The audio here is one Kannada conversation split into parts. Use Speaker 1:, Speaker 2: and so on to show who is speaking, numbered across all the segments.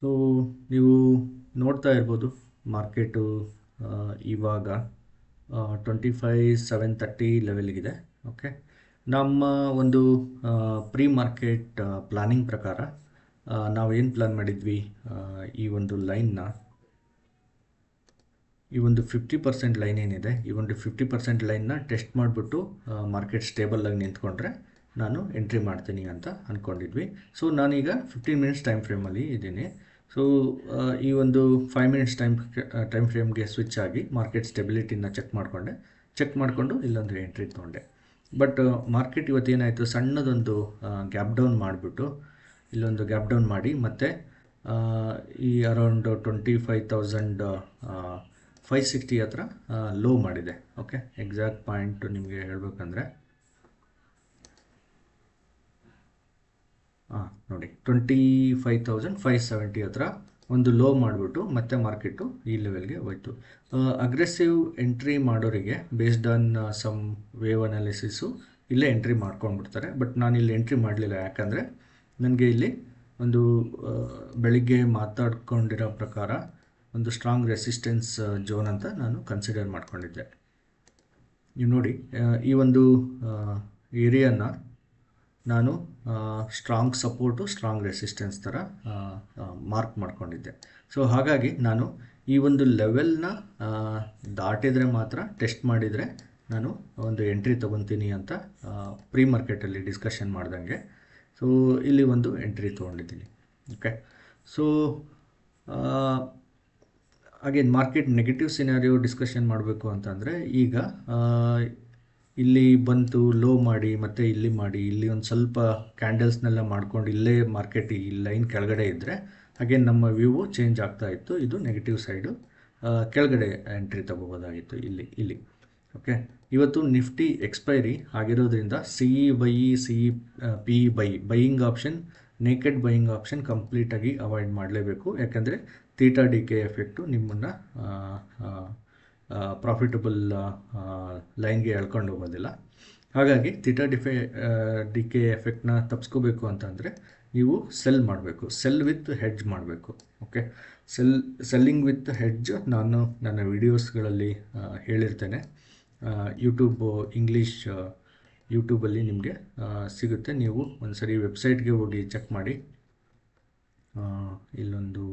Speaker 1: ಸೊ ನೀವು ನೋಡ್ತಾ ಇರ್ಬೋದು ಮಾರ್ಕೆಟು ಇವಾಗ 25,730 ಲೆವೆಲ್ಗಿದೆ. ಓಕೆ, ನಮ್ಮ ಒಂದು ಪ್ರೀ ಮಾರ್ಕೆಟ್ ಪ್ಲಾನಿಂಗ್ ಪ್ರಕಾರ ನಾವು ಏನು ಪ್ಲಾನ್ ಮಾಡಿದ್ವಿ, ಈ ಒಂದು ಲೈನ್ನ, ಈ ಒಂದು 50% ಲೈನ್ ಏನಿದೆ, ಈ ಒಂದು 50% ಲೈನ್ನ ಟೆಸ್ಟ್ ಮಾಡಿಬಿಟ್ಟು ಮಾರ್ಕೆಟ್ ಸ್ಟೇಬಲಾಗಿ ನಿಂತ್ಕೊಂಡ್ರೆ ನಾನು ಎಂಟ್ರಿ ಮಾಡ್ತೀನಿ ಅಂತ ಅಂದ್ಕೊಂಡಿದ್ವಿ. ಸೊ ನಾನೀಗ 15 ಮಿನಿಟ್ಸ್ ಟೈಮ್ ಫ್ರೇಮಲ್ಲಿ ಇದ್ದೀನಿ. ಸೊ ಈ ಒಂದು 5 ಮಿನಿಟ್ಸ್ ಟೈಮ್ ಫ್ರೇಮ್ಗೆ ಸ್ವಿಚ್ ಆಗಿ ಮಾರ್ಕೆಟ್ ಸ್ಟೆಬಿಲಿಟಿನ ಚೆಕ್ ಮಾಡಿಕೊಂಡು ಇಲ್ಲೊಂದು ಎಂಟ್ರಿ ತೊಗೊಂಡೆ. ಬಟ್ ಮಾರ್ಕೆಟ್ ಇವತ್ತೇನಾಯಿತು, ಸಣ್ಣದೊಂದು ಗ್ಯಾಪ್ ಡೌನ್ ಮಾಡಿಬಿಟ್ಟು ಇಲ್ಲೊಂದು ಗ್ಯಾಪ್ ಡೌನ್ ಮಾಡಿ ಮತ್ತು ಈ ಅರೌಂಡ್ 25,560 ಹತ್ರ ಲೋ ಮಾಡಿದೆ. ಓಕೆ, ಎಕ್ಸಾಕ್ಟ್ ಪಾಯಿಂಟು ನಿಮಗೆ ಹೇಳಬೇಕಂದ್ರೆ ನೋಡಿ 25,570 ಹತ್ರ ಒಂದು ಲೋ ಮಾಡಿಬಿಟ್ಟು ಮತ್ತೆ ಮಾರ್ಕೆಟು ಈ ಲೆವೆಲ್ಗೆ ಹೋಯ್ತು. ಅಗ್ರೆಸಿವ್ ಎಂಟ್ರಿ ಮಾಡೋರಿಗೆ based on some wave analysis ಇಲ್ಲೇ ಎಂಟ್ರಿ ಮಾಡ್ಕೊಂಡ್ಬಿಡ್ತಾರೆ. ಬಟ್ ನಾನು ಇಲ್ಲಿ ಎಂಟ್ರಿ ಮಾಡಲಿಲ್ಲ, ಯಾಕಂದರೆ ನನಗೆ ಇಲ್ಲಿ ಒಂದು ಬೆಳಿಗ್ಗೆ ಮಾತಾಡ್ಕೊಂಡಿರೋ ಪ್ರಕಾರ ಒಂದು ಸ್ಟ್ರಾಂಗ್ ರೆಸಿಸ್ಟೆನ್ಸ್ ಝೋನ್ ಅಂತ ನಾನು ಕನ್ಸಿಡರ್ ಮಾಡ್ಕೊಂಡಿದ್ದೆ. ನೀವು ನೋಡಿ, ಈ ಒಂದು ಏರಿಯಾನ ನಾನು ಸ್ಟ್ರಾಂಗ್ ಸಪೋರ್ಟು, ಸ್ಟ್ರಾಂಗ್ ರೆಸಿಸ್ಟೆನ್ಸ್ ಥರ ಮಾರ್ಕ್ ಮಾಡ್ಕೊಂಡಿದ್ದೆ. ಸೊ ಹಾಗಾಗಿ ನಾನು ಈ ಒಂದು ಲೆವೆಲ್ನ ದಾಟಿದರೆ ಮಾತ್ರ, ಟೆಸ್ಟ್ ಮಾಡಿದರೆ ನಾನು ಒಂದು ಎಂಟ್ರಿ ತೊಗೊತೀನಿ ಅಂತ ಪ್ರೀ ಮಾರ್ಕೆಟಲ್ಲಿ ಡಿಸ್ಕಷನ್ ಮಾಡ್ದಂಗೆ ಸೊ ಇಲ್ಲಿ ಒಂದು ಎಂಟ್ರಿ ತೊಗೊಂಡಿದ್ದೀನಿ. Okay, so again market negative scenario discussion ಮಾಡಬೇಕು ಅಂತಂದರೆ, ಈಗ ಇಲ್ಲಿ ಬಂತು ಲೋ ಮಾಡಿ ಮತ್ತು ಇಲ್ಲಿ ಮಾಡಿ, ಇಲ್ಲಿ ಒಂದು ಸ್ವಲ್ಪ ಕ್ಯಾಂಡಲ್ಸ್ನೆಲ್ಲ ಮಾಡ್ಕೊಂಡು ಇಲ್ಲೇ ಮಾರ್ಕೆಟ್ ಈ ಲೈನ್ ಕೆಳಗಡೆ ಇದ್ದರೆ ಅಗೇನ್ ನಮ್ಮ ವ್ಯೂವು ಚೇಂಜ್ ಆಗ್ತಾ ಇತ್ತು. ಇದು ನೆಗೆಟಿವ್ ಸೈಡು, ಕೆಳಗಡೆ ಎಂಟ್ರಿ ತಗೋಬೋದಾಗಿತ್ತು ಇಲ್ಲಿ. ಓಕೆ, ಇವತ್ತು ನಿಫ್ಟಿ ಎಕ್ಸ್ಪೈರಿ ಆಗಿರೋದ್ರಿಂದ PE buying option, naked buying option ಕಂಪ್ಲೀಟಾಗಿ ಅವಾಯ್ಡ್ ಮಾಡಲೇಬೇಕು. ಯಾಕಂದರೆ ಥೀಟಾ ಡಿ ಕೆ ಎಫೆಕ್ಟು ನಿಮ್ಮನ್ನು ಪ್ರಾಫಿಟಬಲ್ ಲೈನ್ಗೆ ಎಳ್ಕೊಂಡು ಹೋಗೋದಿಲ್ಲ. ಹಾಗಾಗಿ ಥೀಟಾ ಡಿ ಕೆ ಎಫೆಕ್ಟ್ನ ತಪ್ಪಿಸ್ಕೋಬೇಕು ಅಂತಂದರೆ ನೀವು ಸೆಲ್ ಮಾಡಬೇಕು, ಸೆಲ್ ವಿತ್ ಹೆಡ್ಜ್ ಮಾಡಬೇಕು. ಓಕೆ, ಸೆಲ್ಲಿಂಗ್ ವಿತ್ ಹೆಡ್ಜ್ ನಾನು ನನ್ನ ವಿಡಿಯೋಸ್ಗಳಲ್ಲಿ ಹೇಳಿರ್ತೇನೆ. ಇಂಗ್ಲೀಷ್ ಯೂಟ್ಯೂಬಲ್ಲಿ ನಿಮಗೆ ಸಿಗುತ್ತೆ. ನೀವು ಒಂದು ಸರಿ ವೆಬ್ಸೈಟ್ಗೆ ಹೋಗಿ ಚೆಕ್ ಮಾಡಿ. ಇಲ್ಲೊಂದು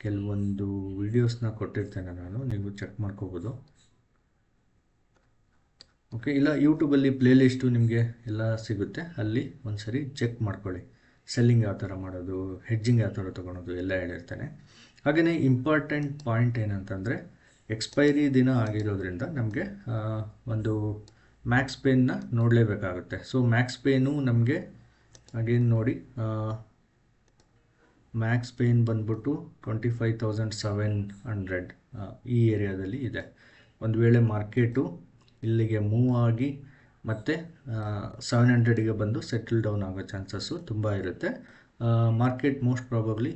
Speaker 1: ಕೆಲವೊಂದು ವೀಡಿಯೋಸ್ನ ಕೊಟ್ಟಿರ್ತೇನೆ ನಾನು, ನೀವು ಚೆಕ್ ಮಾಡ್ಕೋಬೋದು. ಓಕೆ, ಇಲ್ಲ ಯೂಟ್ಯೂಬಲ್ಲಿ ಪ್ಲೇಲಿಸ್ಟು ನಿಮಗೆ ಎಲ್ಲ ಸಿಗುತ್ತೆ, ಅಲ್ಲಿ ಒಂದು ಸರಿ ಚೆಕ್ ಮಾಡ್ಕೊಳ್ಳಿ. ಸೆಲ್ಲಿಂಗ್ ಯಾವ ಥರ ಮಾಡೋದು, ಹೆಡ್ಜಿಂಗ್ ಯಾವ ಥರ ತೊಗೊಳೋದು ಎಲ್ಲ ಹೇಳಿರ್ತೇನೆ. ಹಾಗೆಯೇ ಇಂಪಾರ್ಟೆಂಟ್ ಪಾಯಿಂಟ್ ಏನಂತಂದರೆ, ಎಕ್ಸ್ಪೈರಿ ದಿನ ಆಗಿರೋದ್ರಿಂದ ನಮಗೆ ಒಂದು ಮ್ಯಾಕ್ಸ್ ಪೇನ್ನ ನೋಡಲೇಬೇಕಾಗುತ್ತೆ. ಸೊ ಮ್ಯಾಕ್ಸ್ ಪೇನು ನಮಗೆ ಅಗೇನ್ ನೋಡಿ, ಮ್ಯಾಕ್ಸ್ ಪೇನ್ ಬಂದ್ಬಿಟ್ಟು 25,700 ಈ ಏರಿಯಾದಲ್ಲಿ ಇದೆ. ಒಂದು ವೇಳೆ ಮಾರ್ಕೆಟು ಇಲ್ಲಿಗೆ ಮೂವ್ ಆಗಿ ಮತ್ತು 700ಗೆ ಬಂದು ಸೆಟಲ್ ಡೌನ್ ಆಗೋ ಚಾನ್ಸಸ್ಸು ತುಂಬ ಇರುತ್ತೆ. ಮಾರ್ಕೆಟ್ ಮೋಸ್ಟ್ ಪ್ರಾಬಬ್ಲಿ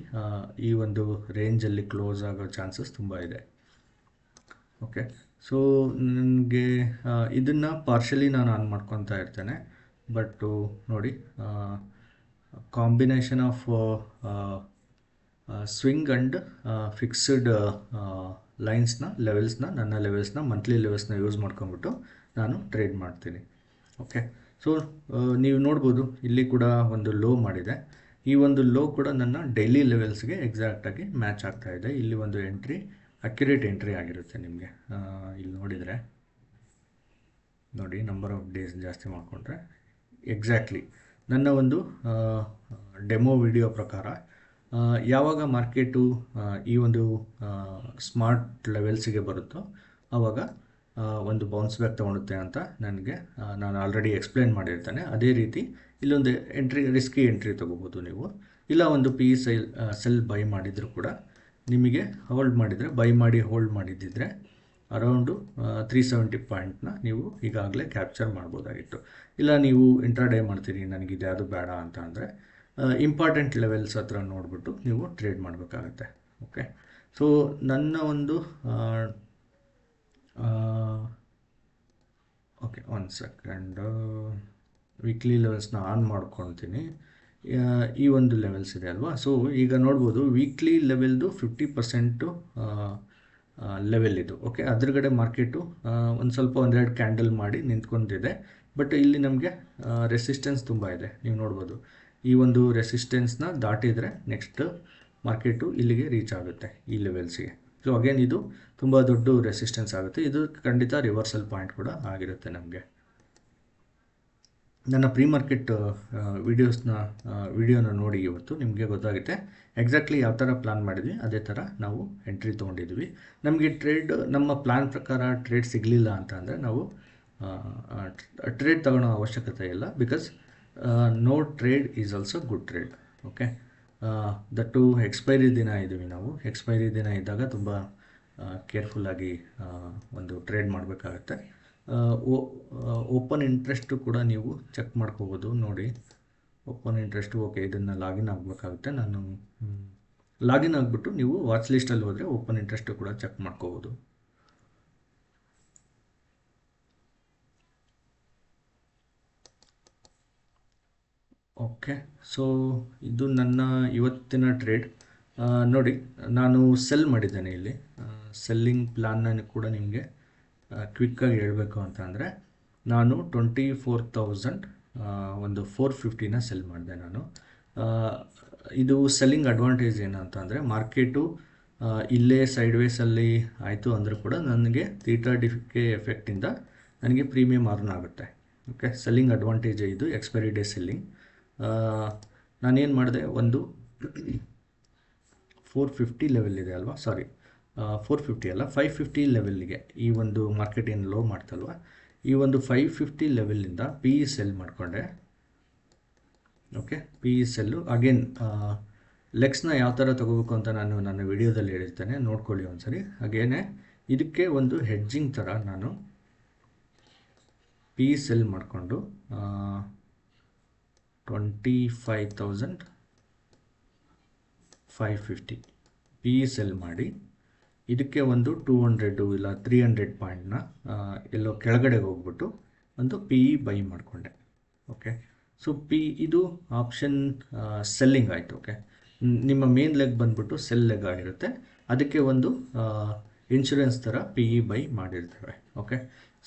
Speaker 1: ಈ ಒಂದು ರೇಂಜಲ್ಲಿ ಕ್ಲೋಸ್ ಆಗೋ ಚಾನ್ಸಸ್ ತುಂಬ ಇದೆ. ಓಕೆ, ಸೊ ನನಗೆ ಇದನ್ನು ಪಾರ್ಷಲಿ ನಾನು ಆನ್ ಮಾಡ್ಕೊತಾ ಇರ್ತೇನೆ. ಬಟ್ಟು ನೋಡಿ, combination of swing and fixed ನನ್ನ ಲೆವೆಲ್ಸ್ನ ಮಂತ್ಲಿ ಲೆವೆಲ್ಸ್ನ ಯೂಸ್ ಮಾಡ್ಕೊಂಬಿಟ್ಟು ನಾನು ಟ್ರೇಡ್ ಮಾಡ್ತೀನಿ. ಓಕೆ, ಸೊ ನೀವು ನೋಡ್ಬೋದು ಇಲ್ಲಿ ಕೂಡ ಒಂದು ಲೋ ಮಾಡಿದೆ. ಈ ಒಂದು ಲೋ ಕೂಡ ನನ್ನ ಡೈಲಿ ಲೆವೆಲ್ಸ್ಗೆ ಎಕ್ಸಾಕ್ಟಾಗಿ ಮ್ಯಾಚ್ ಆಗ್ತಾಯಿದೆ. ಇಲ್ಲಿ ಒಂದು ಎಂಟ್ರಿ ಅಕ್ಯುರೇಟ್ ಎಂಟ್ರಿ ಆಗಿರುತ್ತೆ ನಿಮಗೆ. ಇಲ್ಲಿ ನೋಡಿ ನಂಬರ್ ಆಫ್ ಡೇಸ್ ಜಾಸ್ತಿ ಮಾಡಿಕೊಂಡ್ರೆ ಎಕ್ಸಾಕ್ಟ್ಲಿ ನನ್ನ ಒಂದು ಡೆಮೋ ವಿಡಿಯೋ ಪ್ರಕಾರ ಯಾವಾಗ ಮಾರ್ಕೆಟು ಈ ಒಂದು ಸ್ಮಾರ್ಟ್ ಲೆವೆಲ್ಸಿಗೆ ಬರುತ್ತೋ ಆವಾಗ ಒಂದು ಬೌನ್ಸ್ ಬ್ಯಾಕ್ ತೊಗೊಳುತ್ತೆ ಅಂತ ನಾನು ಆಲ್ರೆಡಿ ಎಕ್ಸ್ಪ್ಲೇನ್ ಮಾಡಿರ್ತೇನೆ. ಅದೇ ರೀತಿ ಇಲ್ಲೊಂದು ರಿಸ್ಕಿ ಎಂಟ್ರಿ ತೊಗೋಬೋದು ನೀವು. ಇಲ್ಲ ಒಂದು PE ಸೆಲ್ ಬೈ ಮಾಡಿದರೂ ಕೂಡ ನಿಮಗೆ ಬೈ ಮಾಡಿ ಹೋಲ್ಡ್ ಮಾಡಿದ್ದಿದ್ರೆ ಅರೌಂಡು 370 ಪಾಯಿಂಟ್ನ ನೀವು ಈಗಾಗಲೇ ಕ್ಯಾಪ್ಚರ್ ಮಾಡ್ಬೋದಾಗಿತ್ತು. ಇಲ್ಲ ನೀವು ಇಂಟ್ರಾಡೇ ಮಾಡ್ತೀರಿ, ನನಗಿದು ಯಾವುದು ಬೇಡ ಅಂತ ಅಂದರೆ ಇಂಪಾರ್ಟೆಂಟ್ ಲೆವೆಲ್ಸ್ ಹತ್ರ ನೋಡಿಬಿಟ್ಟು ನೀವು ಟ್ರೇಡ್ ಮಾಡಬೇಕಾಗತ್ತೆ. ಓಕೆ, ಸೊ ನನ್ನ ಒಂದು ಓಕೆ, 1 ಸೆಕೆಂಡ್, ವೀಕ್ಲಿ ಲೆವೆಲ್ಸ್ನ ಆನ್ ಮಾಡ್ಕೊತೀನಿ. ಈ ಒಂದು ಲೆವೆಲ್ಸ್ ಇದೆ ಅಲ್ವಾ. ಸೊ ಈಗ ನೋಡ್ಬೋದು ವೀಕ್ಲಿ ಲೆವೆಲ್ದು 50% ಲೆವೆಲ್ ಇದು. ಓಕೆ, ಅದ್ರಗಡೆ ಮಾರ್ಕೆಟು ಒಂದು ಸ್ವಲ್ಪ ಒಂದೆರಡು ಕ್ಯಾಂಡಲ್ ಮಾಡಿ ನಿಂತ್ಕೊಂಡಿದೆ. ಬಟ್ ಇಲ್ಲಿ ನಮಗೆ ರೆಸಿಸ್ಟೆನ್ಸ್ ತುಂಬ ಇದೆ, ನೀವು ನೋಡ್ಬೋದು. ಈ ಒಂದು ರೆಸಿಸ್ಟೆನ್ಸ್ನ ದಾಟಿದರೆ ನೆಕ್ಸ್ಟ್ ಮಾರ್ಕೆಟು ಇಲ್ಲಿಗೆ ರೀಚ್ ಆಗುತ್ತೆ, ಈ ಲೆವೆಲ್ಸಿಗೆ. ಸೊ ಅಗೇನ್ ಇದು ತುಂಬ ದೊಡ್ಡ ರೆಸಿಸ್ಟೆನ್ಸ್ ಆಗುತ್ತೆ. ಇದು ಖಂಡಿತ ರಿವರ್ಸಲ್ ಪಾಯಿಂಟ್ ಕೂಡ ಆಗಿರುತ್ತೆ ನಮಗೆ. ನನ್ನ ಪ್ರೀ ಮಾರ್ಕೆಟ್ ವಿಡಿಯೋನ ನೋಡಿ ಇವತ್ತು ನಿಮಗೆ ಗೊತ್ತಾಗುತ್ತೆ ಎಕ್ಸಾಕ್ಟ್ಲಿ ಯಾವ ಥರ ಪ್ಲಾನ್ ಮಾಡಿದ್ವಿ, ಅದೇ ಥರ ನಾವು ಎಂಟ್ರಿ ತೊಗೊಂಡಿದ್ವಿ. ನಮಗೆ ನಮ್ಮ ಪ್ಲಾನ್ ಪ್ರಕಾರ ಟ್ರೇಡ್ ಸಿಗಲಿಲ್ಲ ಅಂತ ಅಂದರೆ ನಾವು ಟ್ರೇಡ್ ತಗೊಳ್ಳೋ ಅವಶ್ಯಕತೆ ಇಲ್ಲ. Because no trade is also good trade. Okay, that expiry ದಿನ ಇದ್ದೀವಿ ನಾವು. ಎಕ್ಸ್ಪೈರಿ ದಿನ ಇದ್ದಾಗ ತುಂಬ ಕೇರ್ಫುಲ್ಲಾಗಿ ಒಂದು ಟ್ರೇಡ್ ಮಾಡಬೇಕಾಗತ್ತೆ. ಓಪನ್ ಇಂಟ್ರೆಸ್ಟು ಕೂಡ ನೀವು ಚೆಕ್ ಮಾಡ್ಕೋಬೋದು. ನೋಡಿ, ಓಪನ್ ಇಂಟ್ರೆಸ್ಟು ಓಕೆ, ಇದನ್ನು ಲಾಗಿನ್ ಆಗಬೇಕಾಗುತ್ತೆ. ನಾನು ಲಾಗಿನ್ ಆಗಿಬಿಟ್ಟು ನೀವು ವಾಚ್ ಲಿಸ್ಟಲ್ಲಿ ಹೋದರೆ ಓಪನ್ ಇಂಟ್ರೆಸ್ಟು ಕೂಡ ಚೆಕ್ ಮಾಡ್ಕೋಬೋದು. ಓಕೆ, ಸೊ ಇದು ನನ್ನ ಇವತ್ತಿನ ಟ್ರೇಡ್. ನೋಡಿ, ನಾನು ಸೆಲ್ ಮಾಡಿದ್ದೇನೆ ಇಲ್ಲಿ. ಸೆಲ್ಲಿಂಗ್ ಪ್ಲಾನ್ನ ಕೂಡ ನಿಮಗೆ ಕ್ವಿಕ್ಕಾಗಿ ಹೇಳಬೇಕು ಅಂತ ಅಂದರೆ, ನಾನು 24,000 ಒಂದು 450ನ ಸೆಲ್ ಮಾಡಿದೆ ನಾನು. ಇದು ಸೆಲ್ಲಿಂಗ್ ಅಡ್ವಾಂಟೇಜ್ ಏನಂತ ಅಂದರೆ, ಮಾರ್ಕೆಟು ಇಲ್ಲೇ ಸೈಡ್ವೇಸಲ್ಲಿ ಆಯಿತು ಅಂದರೂ ಕೂಡ ನನಗೆ ಥೀಟಾ ಡಿಕೆ ಎಫೆಕ್ಟಿಂದ ನನಗೆ ಪ್ರೀಮಿಯಮ್ ಅರ್ನ್ ಆಗುತ್ತೆ. ಓಕೆ, ಸೆಲ್ಲಿಂಗ್ ಅಡ್ವಾಂಟೇಜ್ ಇದು, ಎಕ್ಸ್ಪೈರಿ ಡೇ ಸೆಲ್ಲಿಂಗ್. ನಾನೇನು ಮಾಡಿದೆ, ಒಂದು 450 ಲೆವೆಲ್ ಇದೆ ಅಲ್ವಾ, ಸಾರಿ 450 ಅಲ್ಲ 550 ಲೆವೆಲ್ಲಿಗೆ ಈ ಒಂದು ಮಾರ್ಕೆಟ್ ಏನು ಲೋ ಮಾಡ್ತಲ್ವ, ಈ ಒಂದು 550 ಲೆವೆಲ್ಲಿಂದ ಪಿ ಇ ಸೆಲ್ ಮಾಡಿಕೊಂಡೆ. Okay, P E sell again ಲೆಗ್ಸ್ನ ಯಾವ ಥರ ತೊಗೋಬೇಕು ಅಂತ ನಾನು ನನ್ನ ವಿಡಿಯೋದಲ್ಲಿ ಹೇಳಿರ್ತೇನೆ, ನೋಡ್ಕೊಳ್ಳಿ ಒಂದ್ಸರಿ. ಹಾಗೇನೆ ಇದಕ್ಕೆ ಒಂದು ಹೆಡ್ಜಿಂಗ್ ಥರ ನಾನು ಪಿ ಇ ಸೆಲ್ ಮಾಡಿಕೊಂಡು 25,550 ಪಿ ಇ ಸೆಲ್ ಮಾಡಿ ಇದಕ್ಕೆ ಒಂದು 200 ಇಲ್ಲ 300 ಪಾಯಿಂಟ್ನ ಎಲ್ಲೋ ಕೆಳಗಡೆ ಹೋಗ್ಬಿಟ್ಟು ಒಂದು ಪಿ ಇ ಬೈ ಮಾಡಿಕೊಂಡೆ. ಓಕೆ, ಸೊ ಇದು ಆಪ್ಷನ್ ಸೆಲ್ಲಿಂಗ್ ಆಯಿತು. ಓಕೆ, ನಿಮ್ಮ ಮೇನ್ ಲೆಗ್ ಬಂದ್ಬಿಟ್ಟು ಸೆಲ್ ಲೆಗ್ ಆಗಿರುತ್ತೆ, ಅದಕ್ಕೆ ಒಂದು ಇನ್ಶೂರೆನ್ಸ್ ಥರ ಪಿ ಇ ಬೈ ಮಾಡಿರ್ತೇವೆ. ಓಕೆ,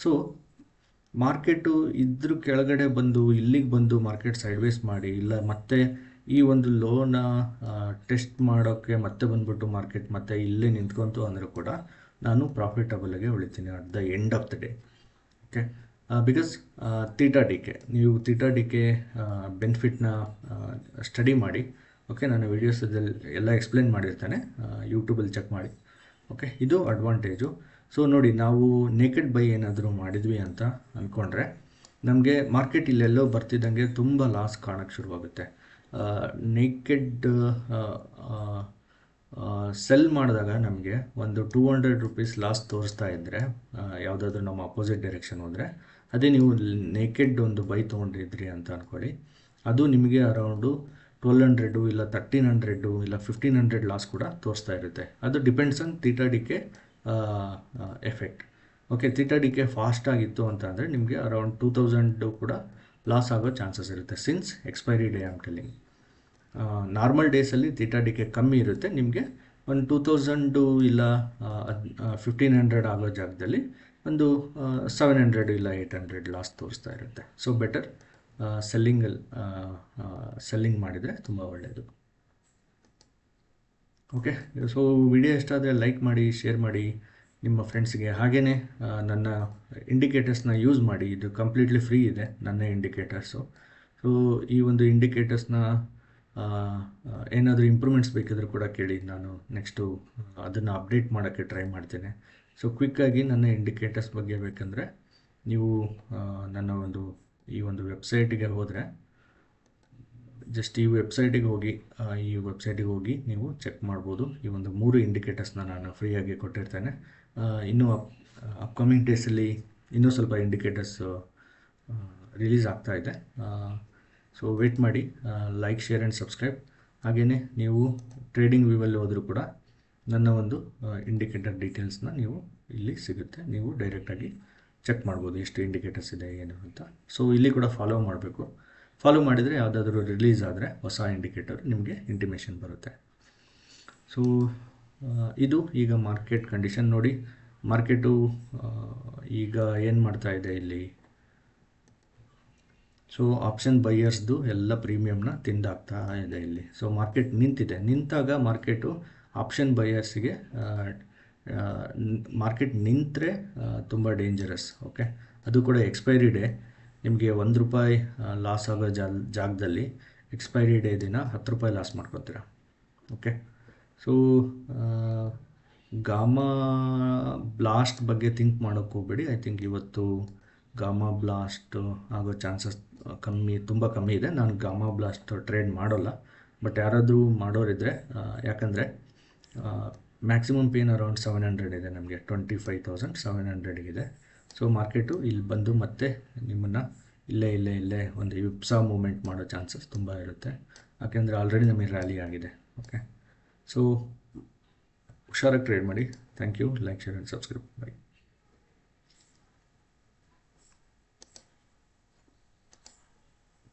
Speaker 1: ಸೊ ಮಾರ್ಕೆಟು ಇದ್ರ ಕೆಳಗಡೆ ಬಂದು ಇಲ್ಲಿಗೆ ಬಂದು ಮಾರ್ಕೆಟ್ ಸೈಡ್ವೇಸ್ ಮಾಡಿ, ಇಲ್ಲ ಮತ್ತೆ ಈ ಒಂದು ಲೋನ ಟೆಸ್ಟ್ ಮಾಡೋಕ್ಕೆ ಮತ್ತೆ ಬಂದ್ಬಿಟ್ಟು ಮಾರ್ಕೆಟ್ ಮತ್ತೆ ಇಲ್ಲೇ ನಿಂತ್ಕೊಂತು ಅಂದರೂ ಕೂಡ ನಾನು ಪ್ರಾಫಿಟಬಲ್ಗೆ ಉಳಿತೀನಿ at the end of the day. Okay, because theta decay, ನೀವು ಥೀಟಾ ಡಿಕೆ ಬೆನಿಫಿಟ್ನ ಸ್ಟಡಿ ಮಾಡಿ. ಓಕೆ, ನಾನು ವೀಡಿಯೋಸಲ್ಲಿ ಎಲ್ಲ ಎಕ್ಸ್ಪ್ಲೇನ್ ಮಾಡಿರ್ತೇನೆ, ಯೂಟ್ಯೂಬಲ್ಲಿ ಚೆಕ್ ಮಾಡಿ. ಓಕೆ, ಇದು ಅಡ್ವಾಂಟೇಜು. ಸೊ ನೋಡಿ, ನಾವು ನೇಕೆಡ್ ಬೈ ಏನಾದರೂ ಮಾಡಿದ್ವಿ ಅಂತ ಅಂದ್ಕೊಂಡ್ರೆ ನಮಗೆ ಮಾರ್ಕೆಟ್ ಇಲ್ಲೆಲ್ಲೋ ಬರ್ತಿದ್ದಂಗೆ ತುಂಬ ಲಾಸ್ ಕಾಣೋಕ್ಕೆ ಶುರುವಾಗುತ್ತೆ. ನೇಕೆಡ್ ಸೆಲ್ ಮಾಡಿದಾಗ ನಮಗೆ ಒಂದು 200 ರೂಪೀಸ್ ಲಾಸ್ ತೋರಿಸ್ತಾ ಇದ್ದರೆ, ಯಾವುದಾದ್ರೂ ನಮ್ಮ ಅಪೋಸಿಟ್ ಡೈರೆಕ್ಷನ್ ಹೋದರೆ, ಅದೇ ನೀವು ನೇಕೆಡ್ ಒಂದು ಬೈ ತೊಗೊಂಡಿದ್ರಿ ಅಂತ ಅಂದ್ಕೊಳ್ಳಿ, ಅದು ನಿಮಗೆ ಅರೌಂಡು 1200 ಇಲ್ಲ 1300 ಇಲ್ಲ 1500 ಲಾಸ್ ಕೂಡ ತೋರಿಸ್ತಾ ಇರುತ್ತೆ. ಅದು depends on theta decay effect. Okay, theta decay fast ಆಗಿತ್ತು ಅಂತ ಅಂದರೆ ನಿಮಗೆ ಅರೌಂಡ್ 2000 ಕೂಡ ಲಾಸ್ ಆಗೋ ಚಾನ್ಸಸ್ ಇರುತ್ತೆ, since expiry day am telling. Normal ಡೇಸಲ್ಲಿ ಥೀಟಾ ಡಿಕೆ ಕಮ್ಮಿ ಇರುತ್ತೆ, ನಿಮಗೆ ಒಂದು 2000 ಇಲ್ಲ 1500 ಆಗೋ ಜಾಗದಲ್ಲಿ ಒಂದು 700 ಇಲ್ಲ 800 ಲಾಸ್ ತೋರಿಸ್ತಾ ಇರುತ್ತೆ. ಸೊ ಬೆಟರ್ ಸೆಲ್ಲಿಂಗ್ ಮಾಡಿದರೆ ತುಂಬ ಒಳ್ಳೆಯದು. ಓಕೆ, ಸೊ ವಿಡಿಯೋ ಇಷ್ಟ ಆದರೆ ಲೈಕ್ ಮಾಡಿ, ಶೇರ್ ಮಾಡಿ ನಿಮ್ಮ ಫ್ರೆಂಡ್ಸ್ಗೆ. ಹಾಗೆಯೇ ನನ್ನ ಇಂಡಿಕೇಟರ್ಸ್ನ ಯೂಸ್ ಮಾಡಿ, ಇದು ಕಂಪ್ಲೀಟ್ಲಿ ಫ್ರೀ ಇದೆ ನನ್ನ ಇಂಡಿಕೇಟರ್ಸು. ಸೊ ಈ ಒಂದು ಇಂಡಿಕೇಟರ್ಸ್ನ ಏನಾದರೂ ಇಂಪ್ರೂವ್ಮೆಂಟ್ಸ್ ಬೇಕಿದ್ರೂ ಕೂಡ ಕೇಳಿ, ನಾನು ನೆಕ್ಸ್ಟು ಅದನ್ನು ಅಪ್ಡೇಟ್ ಮಾಡೋಕ್ಕೆ ಟ್ರೈ ಮಾಡ್ತೇನೆ. ಸೊ ಕ್ವಿಕ್ಕಾಗಿ ನನ್ನ ಇಂಡಿಕೇಟರ್ಸ್ ಬಗ್ಗೆ ಬೇಕಂದರೆ ನೀವು ನನ್ನ ಈ ಒಂದು ವೆಬ್ಸೈಟಿಗೆ ಹೋದರೆ, ಜಸ್ಟ್ ಈ ವೆಬ್ಸೈಟಿಗೆ ಹೋಗಿ ನೀವು ಚೆಕ್ ಮಾಡ್ಬೋದು. ಈ ಒಂದು 3 ಇಂಡಿಕೇಟರ್ಸ್ನ ನಾನು ಫ್ರೀಯಾಗಿ ಕೊಟ್ಟಿರ್ತೇನೆ. ಇನ್ನೂ ಅಪ್ಕಮಿಂಗ್ ಡೇಸಲ್ಲಿ ಇನ್ನೂ ಸ್ವಲ್ಪ ಇಂಡಿಕೇಟರ್ಸ್ ರಿಲೀಸ್ ಆಗ್ತಾಯಿದೆ. ಸೊ ವೇಟ್ ಮಾಡಿ, ಲೈಕ್, ಶೇರ್ ಆ್ಯಂಡ್ ಸಬ್ಸ್ಕ್ರೈಬ್. ಹಾಗೆಯೇ ನೀವು ಟ್ರೇಡಿಂಗ್ ವ್ಯೂವಲ್ಲಿ ಹೋದರೂ ಕೂಡ ನನ್ನ ಒಂದು ಇಂಡಿಕೇಟರ್ ಡೀಟೇಲ್ಸ್ನ ನೀವು ಇಲ್ಲಿ ಸಿಗುತ್ತೆ, ನೀವು ಡೈರೆಕ್ಟಾಗಿ ಚೆಕ್ ಮಾಡ್ಬೋದು ಎಷ್ಟು ಇಂಡಿಕೇಟರ್ಸ್ ಇದೆ ಏನು ಅಂತ. ಸೊ ಇಲ್ಲಿ ಕೂಡ ಫಾಲೋ ಮಾಡಬೇಕು. ಫಾಲೋ ಮಾಡಿದರೆ ಯಾವುದಾದ್ರೂ ರಿಲೀಸ್ ಆದರೆ ಹೊಸ ಇಂಡಿಕೇಟರ್ ನಿಮಗೆ ಇಂಟಿಮೇಷನ್ ಬರುತ್ತೆ. ಸೊ ಇದು ಈಗ ಮಾರ್ಕೆಟ್ ಕಂಡೀಷನ್ ನೋಡಿ. ಮಾರ್ಕೆಟು ಈಗ ಏನು ಮಾಡ್ತಾ ಇದೆ ಇಲ್ಲಿ, ಸೊ ಆಪ್ಷನ್ ಬೈಯರ್ಸ್ದು ಎಲ್ಲ ಪ್ರೀಮಿಯಮ್ನ ತಿಂದಾಗ್ತಾ ಇದೆ ಇಲ್ಲಿ. ಸೊ ಮಾರ್ಕೆಟ್ ನಿಂತಿದೆ, ನಿಂತಾಗ ಮಾರ್ಕೆಟು ಆಪ್ಷನ್ ಬೈಯರ್ಸಿಗೆ ಮಾರ್ಕೆಟ್ ನಿಂತರೆ ತುಂಬ ಡೇಂಜರಸ್. ಓಕೆ, ಅದು ಕೂಡ ಎಕ್ಸ್ಪೈರಿ ಡೇ. ನಿಮಗೆ ₹1 ಲಾಸ್ ಆಗೋ ಜಾಗದಲ್ಲಿ ಎಕ್ಸ್ಪೈರಿ ಡೇ ದಿನ ₹10 ಲಾಸ್ ಮಾಡ್ಕೊತೀರ. ಓಕೆ, ಸೊ ಗಾಮಾ ಬ್ಲಾಸ್ಟ್ ಬಗ್ಗೆ ಥಿಂಕ್ ಮಾಡೋಕ್ಕೆ ಹೋಗ್ಬೇಡಿ. ಐ ಥಿಂಕ್ ಇವತ್ತು ಗಾಮಾ ಬ್ಲಾಸ್ಟ್ ಆಗೋ ಚಾನ್ಸಸ್ ತುಂಬ ಕಮ್ಮಿ ಇದೆ. ನಾನು ಗಾಮಾ ಬ್ಲಾಸ್ಟ್ ಟ್ರೇಡ್ ಮಾಡೋಲ್ಲ, ಬಟ್ ಯಾರಾದರೂ ಮಾಡೋರಿದ್ದರೆ, ಯಾಕಂದರೆ ಮ್ಯಾಕ್ಸಿಮಮ್ ಪೇನ್ ಅರೌಂಡ್ 700 ಇದೆ, ನಮಗೆ 25,700 ಇದೆ. ಸೊ ಮಾರ್ಕೆಟು ಇಲ್ಲಿ ಬಂದು ಮತ್ತೆ ನಿಮ್ಮನ್ನು ಇಲ್ಲೇ ಒಂದು ವಿಪ್ಸಾ ಮೂಮೆಂಟ್ ಮಾಡೋ ಚಾನ್ಸಸ್ ತುಂಬ ಇರುತ್ತೆ, ಯಾಕೆಂದರೆ ಆಲ್ರೆಡಿ ನಮಗೆ ರ್ಯಾಲಿ ಆಗಿದೆ. ಓಕೆ, ಸೊ ಹುಷಾರಾಗಿ ಟ್ರೇಡ್ ಮಾಡಿ. Thank you. Like, share and subscribe. By.